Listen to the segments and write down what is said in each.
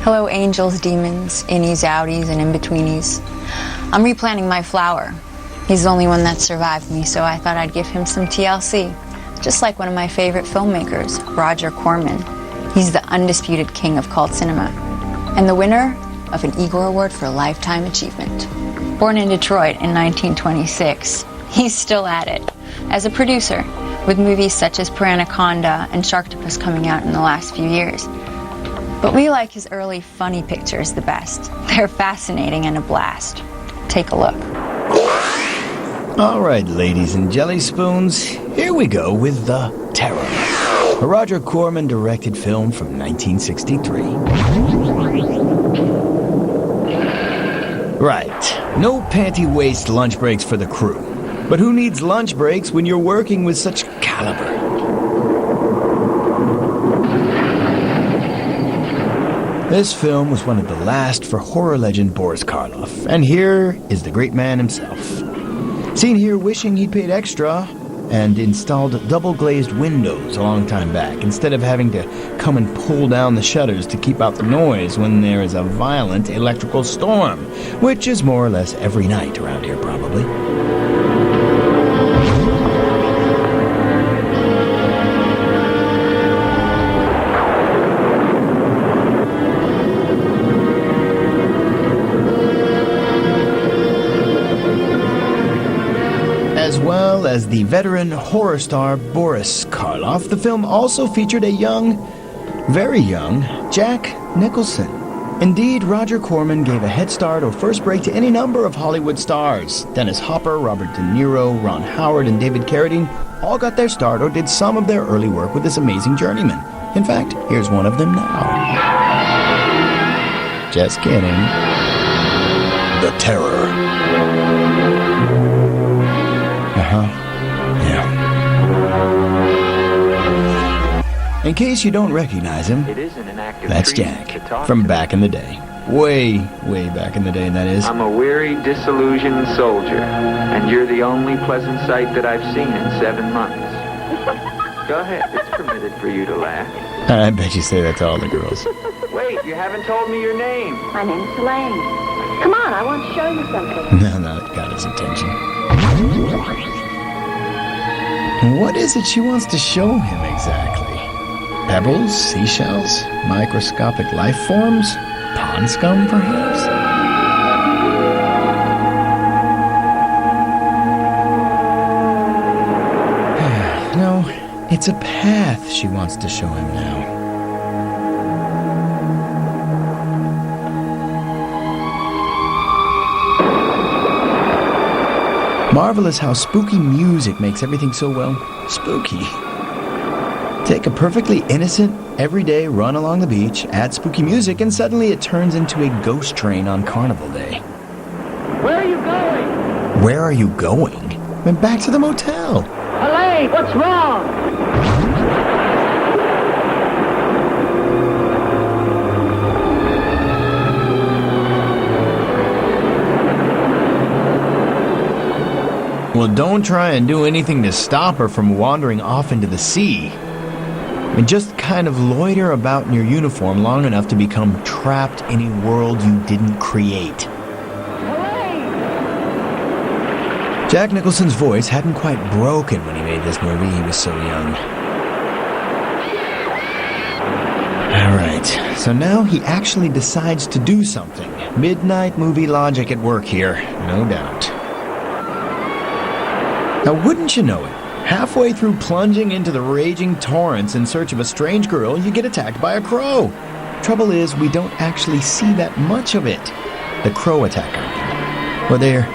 Hello, angels, demons, innies, outies, and in-betweenies. I'm replanting my flower. He's the only one that survived me, so I thought I'd give him some TLC. Just like one of my favorite filmmakers, Roger Corman. He's the undisputed king of cult cinema, and the winner of an Igor Award for Lifetime Achievement. Born in Detroit in 1926, he's still at it as a producer, with movies such as Piranaconda and Sharktopus coming out in the last few years. But we like his early funny pictures the best. They're fascinating and a blast. Take a look. All right, ladies and jelly spoons, here we go with The Terror, a Roger Corman directed film from 1963. Right, no panty-waist lunch breaks for the crew. But who needs lunch breaks when you're working with such caliber? This film was one of the last for horror legend Boris Karloff, and here is the great man himself. Seen here wishing he'd paid extra and installed double-glazed windows a long time back, instead of having to come and pull down the shutters to keep out the noise when there is a violent electrical storm, which is more or less every night around here, probably. As well as the veteran horror star Boris Karloff, the film also featured a young, very young, Jack Nicholson. Indeed, Roger Corman gave a head start or first break to any number of Hollywood stars. Dennis Hopper, Robert De Niro, Ron Howard, and David Carradine all got their start or did some of their early work with this amazing journeyman. In fact, here's one of them now. Just kidding. The Terror. Yeah. In case you don't recognize him, that's Jack, from back in the day. Way back in the day, that is. I'm a weary, disillusioned soldier, and you're the only pleasant sight that I've seen in 7 months. Go ahead, it's permitted for you to laugh. I bet you say that to all the girls. Wait, you haven't told me your name. My name's Elaine. Come on, I want to show you something. No, it got his attention. What is it she wants to show him exactly? Pebbles? Seashells? Microscopic life forms? Pond scum, perhaps? No, it's a path she wants to show him now. Marvelous how spooky music makes everything so, well, spooky. Take a perfectly innocent, everyday run along the beach, add spooky music, and suddenly it turns into a ghost train on Carnival Day. Where are you going? Where are you going? Went back to the motel. Elaine, what's wrong? Well, don't try and do anything to stop her from wandering off into the sea. And just kind of loiter about in your uniform long enough to become trapped in a world you didn't create. Jack Nicholson's voice hadn't quite broken when he made this movie. He was so young. Alright, so now he actually decides to do something. Midnight movie logic at work here, no doubt. Now, wouldn't you know it, halfway through plunging into the raging torrents in search of a strange girl, you get attacked by a crow. Trouble is, we don't actually see that much of it. The crow attack, I mean. Well, there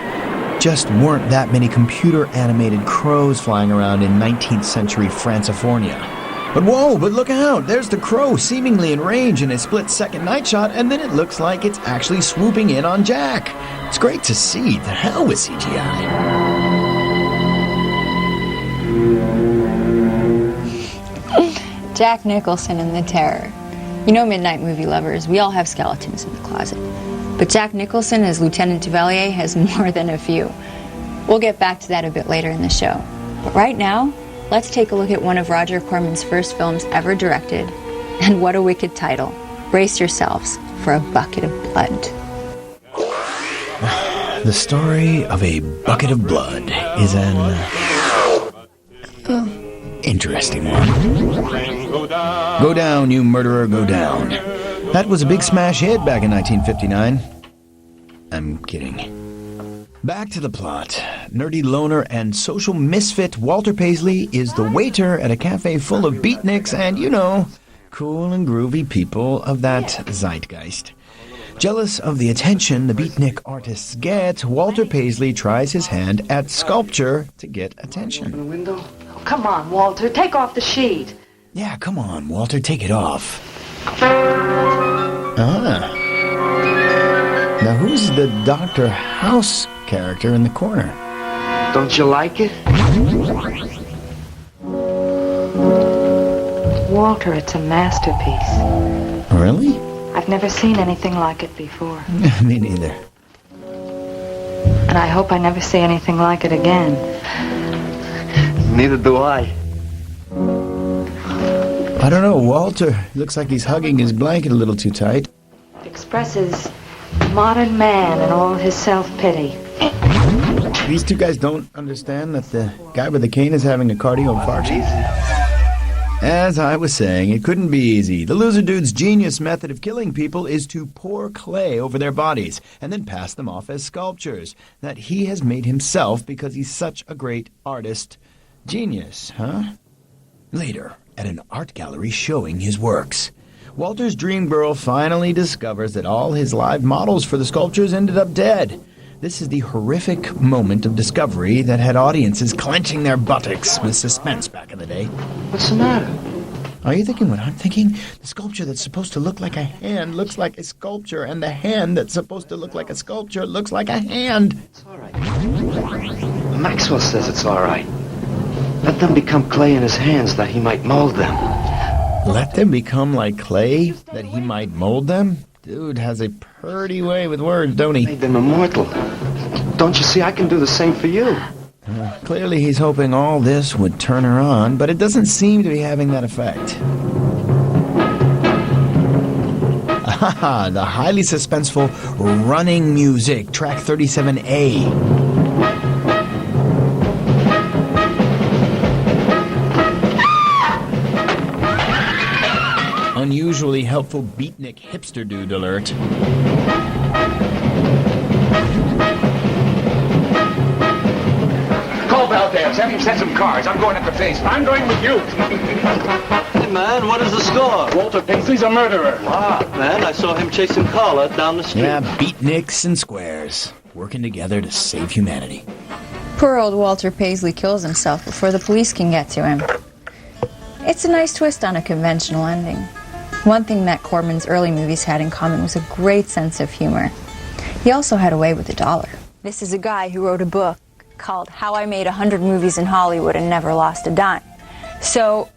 just weren't that many computer-animated crows flying around in 19th century Francifornia. But whoa, but look out! There's the crow seemingly in range in a split-second night shot, and then it looks like it's actually swooping in on Jack. It's great to see. The hell with CGI. Jack Nicholson in The Terror. You know, midnight movie lovers, we all have skeletons in the closet. But Jack Nicholson as Lieutenant Duvalier has more than a few. We'll get back to that a bit later in the show. But right now, let's take a look at one of Roger Corman's first films ever directed. And what a wicked title. Brace yourselves for a bucket of blood. The story of a bucket of blood is an interesting one. Go down, you murderer, go down. That was a big smash hit back in 1959. I'm kidding. Back to the plot. Nerdy loner and social misfit Walter Paisley is the waiter at a cafe full of beatniks and, you know, cool and groovy people of that zeitgeist. Jealous of the attention the beatnik artists get, Walter Paisley tries his hand at sculpture to get attention. Oh, come on, Walter. Take off the sheet. Yeah, come on, Walter, take it off. Now who's the Dr. House character in the corner? Don't you like it? Walter, it's a masterpiece. Really? I've never seen anything like it before. Me neither. And I hope I never see anything like it again. Neither do I. I don't know, Walter looks like he's hugging his blanket a little too tight. It expresses modern man and all his self-pity. These two guys don't understand that the guy with the cane is having a cardio infarction. As I was saying, it couldn't be easy. The loser dude's genius method of killing people is to pour clay over their bodies and then pass them off as sculptures that he has made himself because he's such a great artist. Genius, huh? Later, at an art gallery showing his works, Walter's dream girl finally discovers that all his live models for the sculptures ended up dead. This is the horrific moment of discovery that had audiences clenching their buttocks with suspense back in the day. What's the matter? Are you thinking what I'm thinking? The sculpture that's supposed to look like a hand looks like a sculpture, and the hand that's supposed to look like a sculpture looks like a hand. It's all right. Maxwell says it's all right. Let them become clay in his hands that he might mold them. Let them become like clay that he might mold them? Dude has a pretty way with words, don't he? Made them immortal. Don't you see, I can do the same for you. Clearly he's hoping all this would turn her on, but it doesn't seem to be having that effect. The highly suspenseful running music, track 37A. Unusually helpful beatnik hipster dude alert. Call Valdez. Have him send some cars. I'm going at the face. I'm going with you. Hey, man, what is the score? Walter Paisley's a murderer. Ah, man, I saw him chasing Carla down the street. Yeah, beatniks and squares, working together to save humanity. Poor old Walter Paisley kills himself before the police can get to him. It's a nice twist on a conventional ending. One thing that Corman's early movies had in common was a great sense of humor. He also had a way with the dollar. This is a guy who wrote a book called How I Made 100 Movies in Hollywood and Never Lost a Dime. So,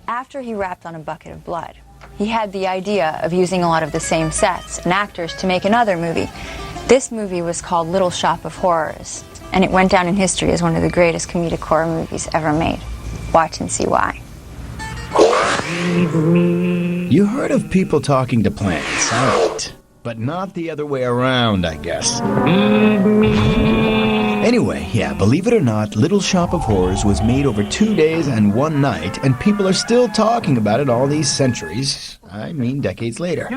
after he rapped on A Bucket of Blood, he had the idea of using a lot of the same sets and actors to make another movie. This movie was called Little Shop of Horrors, and it went down in history as one of the greatest comedic horror movies ever made. Watch and see why. You heard of people talking to plants, right? But not the other way around, I guess. Anyway, yeah, believe it or not, Little Shop of Horrors was made over 2 days and 1 night, and people are still talking about it all these centuries. I mean, decades later.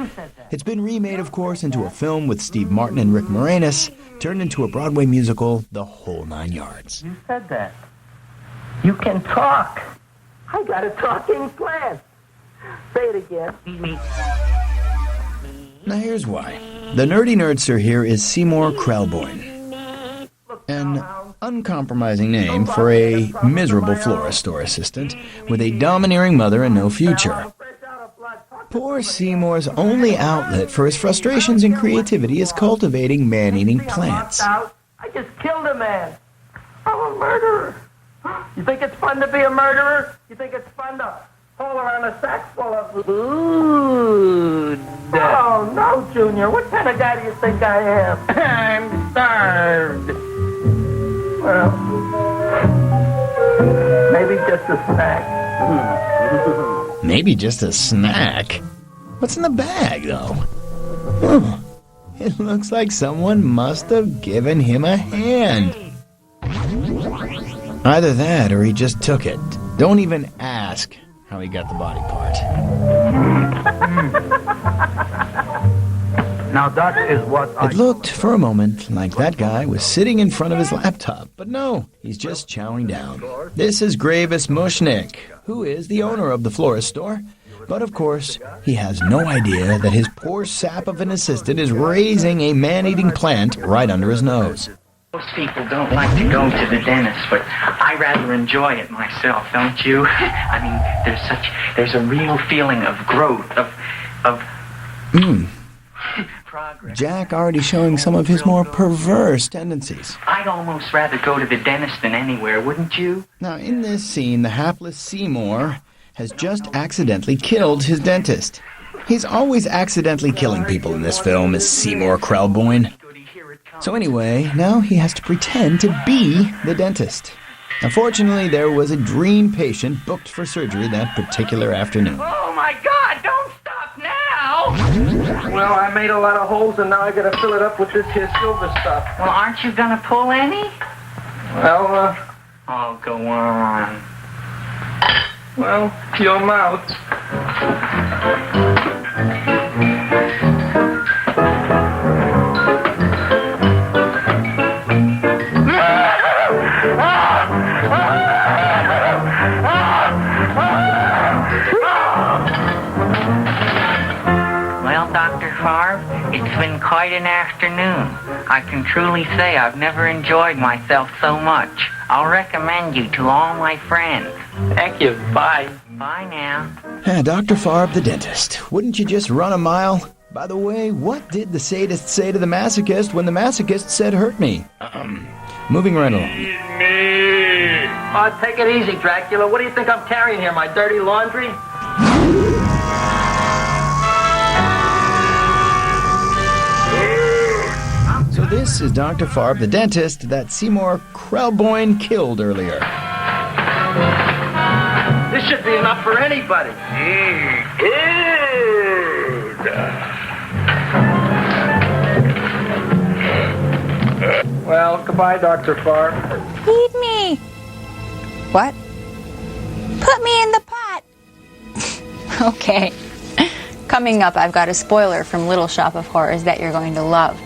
It's been remade, of course, into a film with Steve Martin and Rick Moranis, turned into a Broadway musical, the whole 9 yards. You said that. You can talk. I got a talking plant. Say it again. Now here's why. The nerdy nerdster here is Seymour Krelboyne. An uncompromising name for a miserable florist store assistant with a domineering mother and no future. Poor Seymour's only outlet for his frustrations and creativity is cultivating man-eating plants. I just killed a man. I'm a murderer. You think it's fun to be a murderer? You think it's fun to haul around a sack full of food? Oh, no, Junior. What kind of guy do you think I am? I'm starved. Well, maybe just a snack. Maybe just a snack? What's in the bag, though? Huh. It looks like someone must have given him a hand. Either that or he just took it. Don't even ask how he got the body part. Now that is what It looked for a moment like that guy was sitting in front of his laptop, but no, he's just chowing down. This is Gravis Mushnick, who is the owner of the florist store. But of course, he has no idea that his poor sap of an assistant is raising a man-eating plant right under his nose. Most people don't like to go to the dentist, but I rather enjoy it myself, don't you? I mean, there's a real feeling of growth, of progress. Jack already showing some of his more perverse tendencies. I'd almost rather go to the dentist than anywhere, wouldn't you? Now, in this scene, the hapless Seymour has just accidentally killed his dentist. He's always accidentally killing people in this film, is Seymour Krelboyne. So anyway, now he has to pretend to be the dentist. Unfortunately, there was a dream patient booked for surgery that particular afternoon. Oh my God, don't stop now! Well, I made a lot of holes and now I gotta fill it up with this here silver stuff. Well, aren't you gonna pull any? Well, Oh, go on. well, your mouth. Well, Dr. Favre, it's been quite an afternoon. I can truly say I've never enjoyed myself so much. I'll recommend you to all my friends. Thank you. Bye. Bye now. Dr. Favre, the dentist. Wouldn't you just run a mile? By the way, what did the sadist say to the masochist when the masochist said, "Hurt me"? Moving right along. Oh, take it easy, Dracula. What do you think I'm carrying here, my dirty laundry? So this is Dr. Favre, the dentist that Seymour Krelboyne killed earlier. This should be enough for anybody. Well, goodbye, Dr. Favre. Feed me. What? Put me in the pot. Okay. Coming up, I've got a spoiler from Little Shop of Horrors that you're going to love.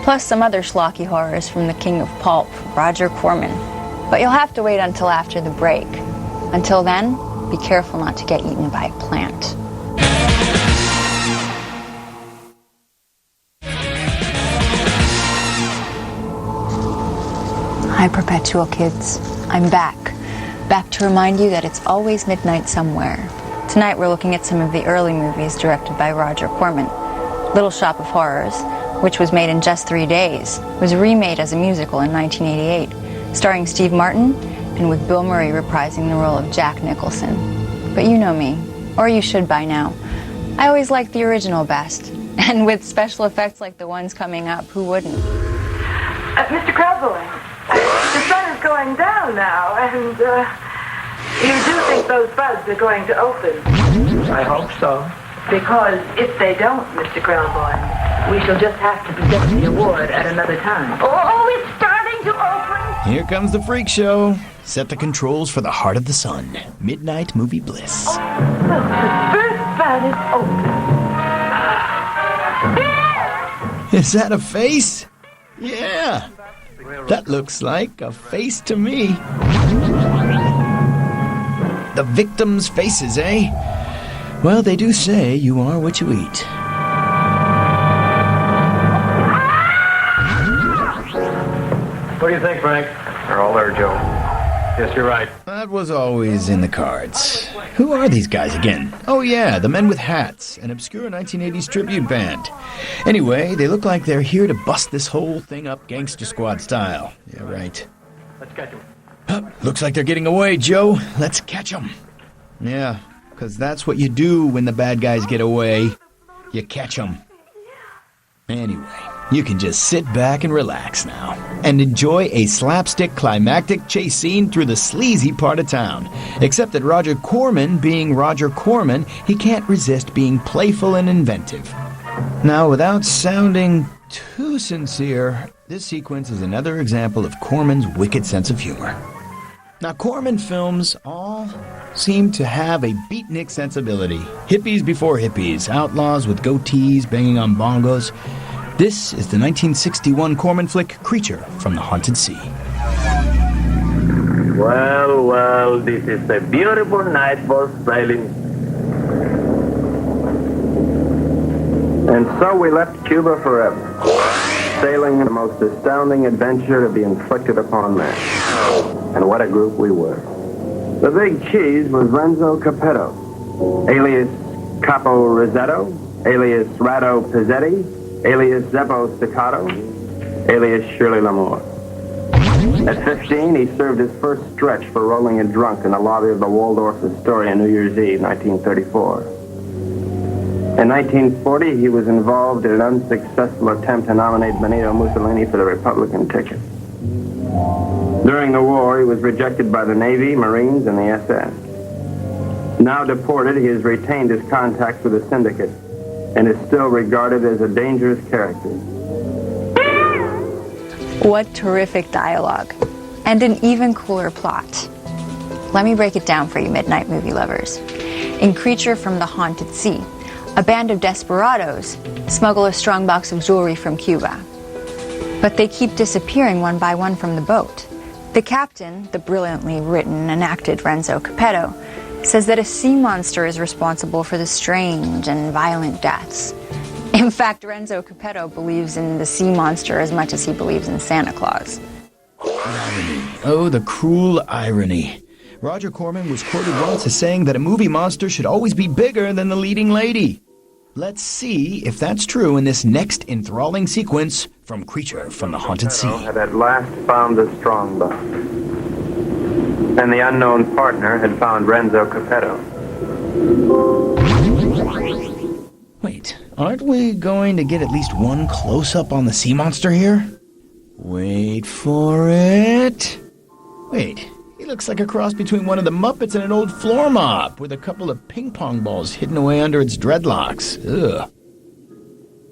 Plus some other schlocky horrors from the King of Pulp, Roger Corman. But you'll have to wait until after the break. Until then, be careful not to get eaten by a plant. Hi, Perpetual Kids. I'm back. Back to remind you that it's always midnight somewhere. Tonight we're looking at some of the early movies directed by Roger Corman. Little Shop of Horrors, which was made in just 3 days, was remade as a musical in 1988, starring Steve Martin and with Bill Murray reprising the role of Jack Nicholson. But you know me, or you should by now. I always liked the original best, and with special effects like the ones coming up, who wouldn't? Mr. Krelboyne, the sun is going down now, and you do think those buds are going to open? I hope so. Because if they don't, Mr. Krelboyne, we shall just have to present the award at another time. Oh, it's starting to open. Here comes the freak show. Set the controls for the heart of the sun. Midnight movie bliss. Look, the first bud is open. Is that a face? Yeah. That looks like a face to me. The victims' faces, eh? Well, they do say you are what you eat. What do you think, Frank? They're all there, Joe. Yes, you're right. That was always in the cards. Who are these guys again? Oh yeah, the Men with Hats, an obscure 1980s tribute band. Anyway, they look like they're here to bust this whole thing up Gangster Squad style. Yeah, right. Let's catch him. Looks like they're getting away, Joe. Let's catch them. Yeah, because that's what you do when the bad guys get away. You catch them. Anyway, you can just sit back and relax now and enjoy a slapstick climactic chase scene through the sleazy part of town. Except that Roger Corman, being Roger Corman, he can't resist being playful and inventive. Now, without sounding too sincere, this sequence is another example of Corman's wicked sense of humor. Now, Corman films all seem to have a beatnik sensibility. Hippies before hippies, outlaws with goatees banging on bongos. This is the 1961 Corman flick Creature from the Haunted Sea. Well, this is a beautiful night for sailing. And so we left Cuba forever, sailing the most astounding adventure to be inflicted upon man. And what a group we were. The big cheese was Renzo Capetto, alias Capo Rosetto, alias Rado Pizzetti, alias Zeppo Staccato, alias Shirley Lamore. At 15, he served his first stretch for rolling a drunk in the lobby of the Waldorf Astoria on New Year's Eve, 1934. In 1940, he was involved in an unsuccessful attempt to nominate Benito Mussolini for the Republican ticket. During the war, he was rejected by the Navy, Marines, and the SS. Now deported, he has retained his contacts with the syndicate and is still regarded as a dangerous character. What terrific dialogue. And an even cooler plot. Let me break it down for you, midnight movie lovers. In Creature from the Haunted Sea, a band of desperados smuggle a strong box of jewelry from Cuba. But they keep disappearing one by one from the boat. The captain, the brilliantly written and acted Renzo Capetto, says that a sea monster is responsible for the strange and violent deaths. In fact, Renzo Capetto believes in the sea monster as much as he believes in Santa Claus. Irony. Oh, the cruel irony. Roger Corman was quoted once as saying that a movie monster should always be bigger than the leading lady. Let's see if that's true in this next enthralling sequence from Creature from the Haunted Sea. Had at last found the strongbow. And the unknown partner had found Renzo Capetto. Wait, aren't we going to get at least one close-up on the sea monster here? Wait for it. Wait, he looks like a cross between one of the Muppets and an old floor mop with a couple of ping pong balls hidden away under its dreadlocks. Ugh.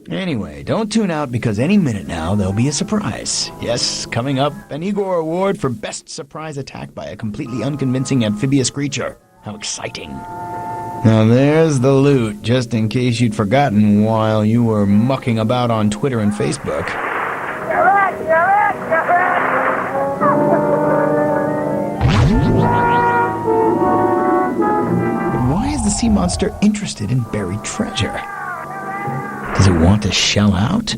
Anyway, don't tune out because any minute now there'll be a surprise. Yes, coming up, an Igor Award for Best Surprise Attack by a Completely Unconvincing Amphibious Creature. How exciting. Now there's the loot, just in case you'd forgotten while you were mucking about on Twitter and Facebook. But why is the sea monster interested in buried treasure? Does it want to shell out?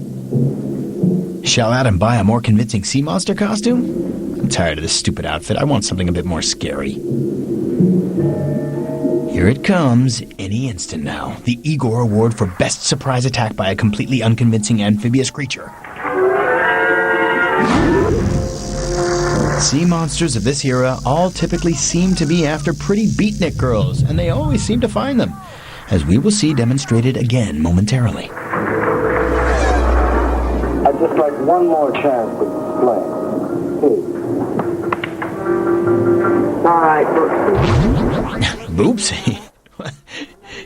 Shell out and buy a more convincing sea monster costume? I'm tired of this stupid outfit. I want something a bit more scary. Here it comes, any instant now. The Igor Award for Best Surprise Attack by a Completely Unconvincing Amphibious Creature. Sea monsters of this era all typically seem to be after pretty beatnik girls, and they always seem to find them, as we will see demonstrated again momentarily. I'd just like one more chance to explain. Please. All right, Oopsie.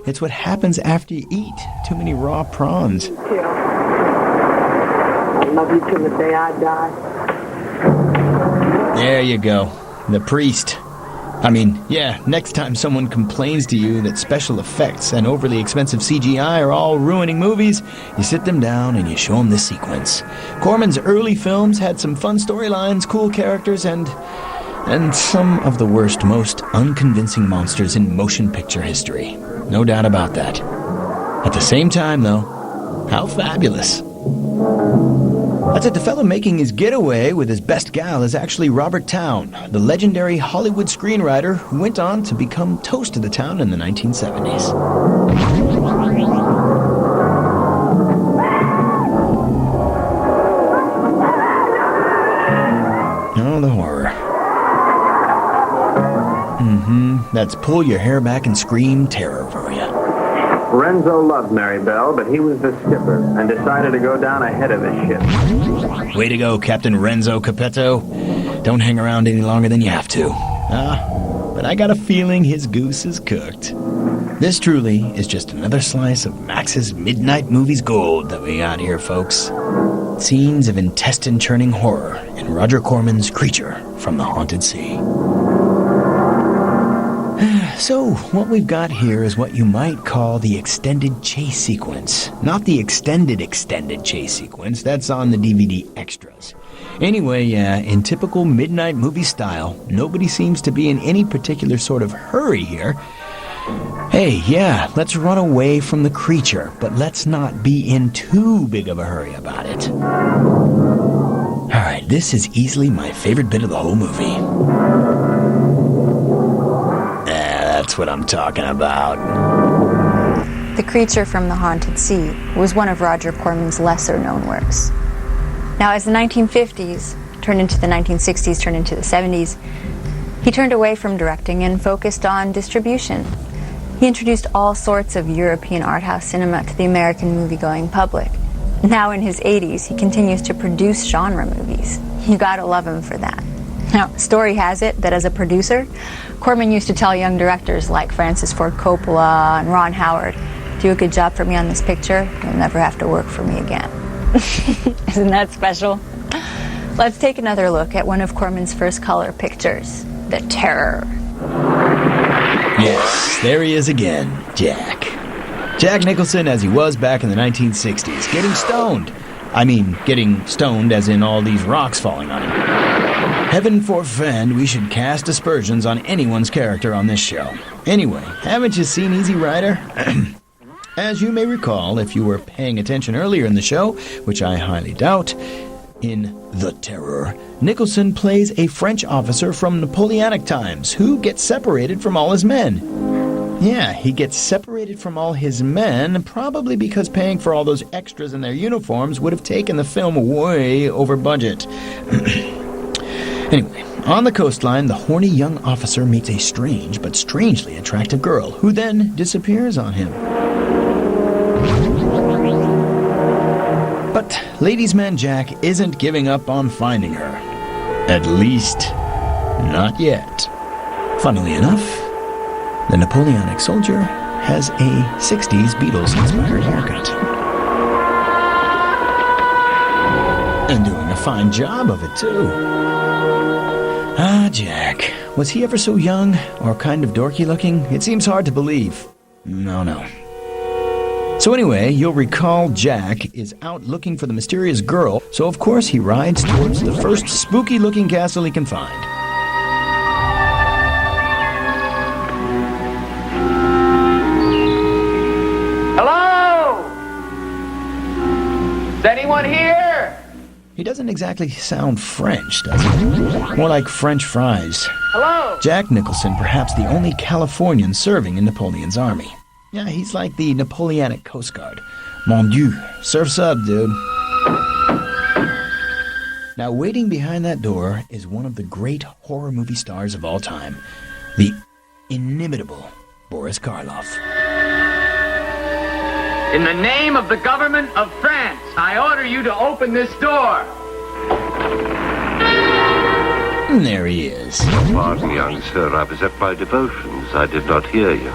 It's what happens after you eat too many raw prawns. I love you till the day I die. There you go. The priest. Next time someone complains to you that special effects and overly expensive CGI are all ruining movies, you sit them down and you show them this sequence. Corman's early films had some fun storylines, cool characters, and some of the worst, most unconvincing monsters in motion picture history. No doubt about that. At the same time, though, how fabulous. That's it. The fellow making his getaway with his best gal is actually Robert Towne, the legendary Hollywood screenwriter who went on to become toast of the town in the 1970s. Oh, the horror. That's pull your hair back and scream terror for you. Renzo loved Mary Bell, but he was the skipper and decided to go down ahead of the ship. Way to go, Captain Renzo Capetto. Don't hang around any longer than you have to. But I got a feeling his goose is cooked. This truly is just another slice of Max's Midnight Movies gold that we got here, folks. Scenes of intestine-churning horror in Roger Corman's Creature from the Haunted Sea. So, what we've got here is what you might call the extended chase sequence. Not the extended chase sequence, that's on the DVD extras. Anyway, in typical midnight movie style, nobody seems to be in any particular sort of hurry here. Hey, yeah, let's run away from the creature, but let's not be in too big of a hurry about it. Alright, this is easily my favorite bit of the whole movie. That's what I'm talking about. The Creature from the Haunted Sea was one of Roger Corman's lesser-known works. Now, as the 1950s turned into the 1960s, turned into the 70s, he turned away from directing and focused on distribution. He introduced all sorts of European art house cinema to the American movie-going public. Now in his 80s, he continues to produce genre movies. You gotta love him for that. Now, story has it that as a producer, Corman used to tell young directors like Francis Ford Coppola and Ron Howard, "Do a good job for me on this picture, you'll never have to work for me again." Isn't that special? Let's take another look at one of Corman's first color pictures, The Terror. Yes, there he is again, Jack. Jack Nicholson as he was back in the 1960s, getting stoned. I mean, getting stoned as in all these rocks falling on him. Heaven forfend we should cast aspersions on anyone's character on this show. Anyway, haven't you seen Easy Rider? As you may recall, if you were paying attention earlier in the show, which I highly doubt, in The Terror, Nicholson plays a French officer from Napoleonic times who gets separated from all his men. Yeah, he gets separated from all his men, probably because paying for all those extras in their uniforms would have taken the film way over budget. Anyway, on the coastline, the horny young officer meets a strange but strangely attractive girl, who then disappears on him. But ladies' man Jack isn't giving up on finding her. At least, not yet. Funnily enough, the Napoleonic soldier has a 60s Beatles-inspired haircut. And doing a fine job of it, too. Ah, Jack. Was he ever so young or kind of dorky looking? It seems hard to believe. No. So anyway, you'll recall Jack is out looking for the mysterious girl, so of course he rides towards the first spooky-looking castle he can find. Hello? Is anyone here? He doesn't exactly sound French, does he? More like French fries. Hello? Jack Nicholson, perhaps the only Californian serving in Napoleon's army. Yeah, he's like the Napoleonic Coast Guard. Mon Dieu, surf's up, dude. Now, waiting behind that door is one of the great horror movie stars of all time, the inimitable Boris Karloff. In the name of the government of France, I order you to open this door. And there he is. Pardon, young sir, I was at my devotions. I did not hear you.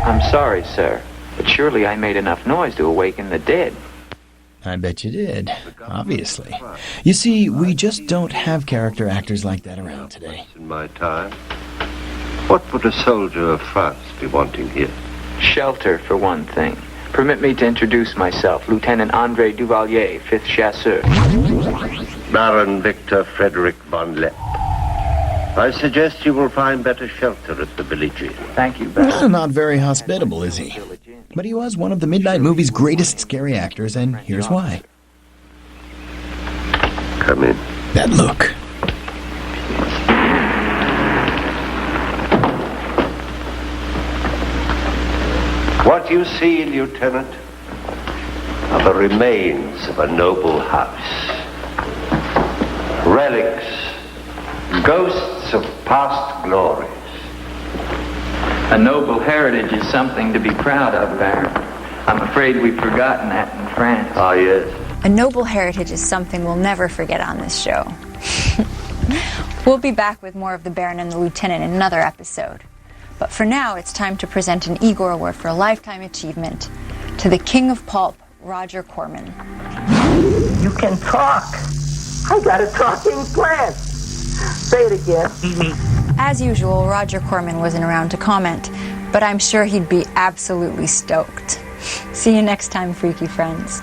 I'm sorry, sir, but surely I made enough noise to awaken the dead. I bet you did, obviously. You see, we just don't have character actors like that around today. In my time, what would a soldier of France be wanting here? Shelter, for one thing. Permit me to introduce myself, Lieutenant André Duvalier, 5th Chasseur. Baron Victor Frederick von Lepp. I suggest you will find better shelter at the village inn. Thank you, Baron. Not very hospitable, is he? But he was one of the Midnight Movie's greatest scary actors, and here's why. Come in. That look. What you see, Lieutenant, are the remains of a noble house. Relics, ghosts of past glories. A noble heritage is something to be proud of, Baron. I'm afraid we've forgotten that in France. Ah, yes. A noble heritage is something we'll never forget on this show. We'll be back with more of the Baron and the Lieutenant in another episode. But for now, it's time to present an Igor Award for a Lifetime Achievement to the King of Pulp, Roger Corman. You can talk. I got a talking plant. Say it again. As usual, Roger Corman wasn't around to comment, but I'm sure he'd be absolutely stoked. See you next time, freaky friends.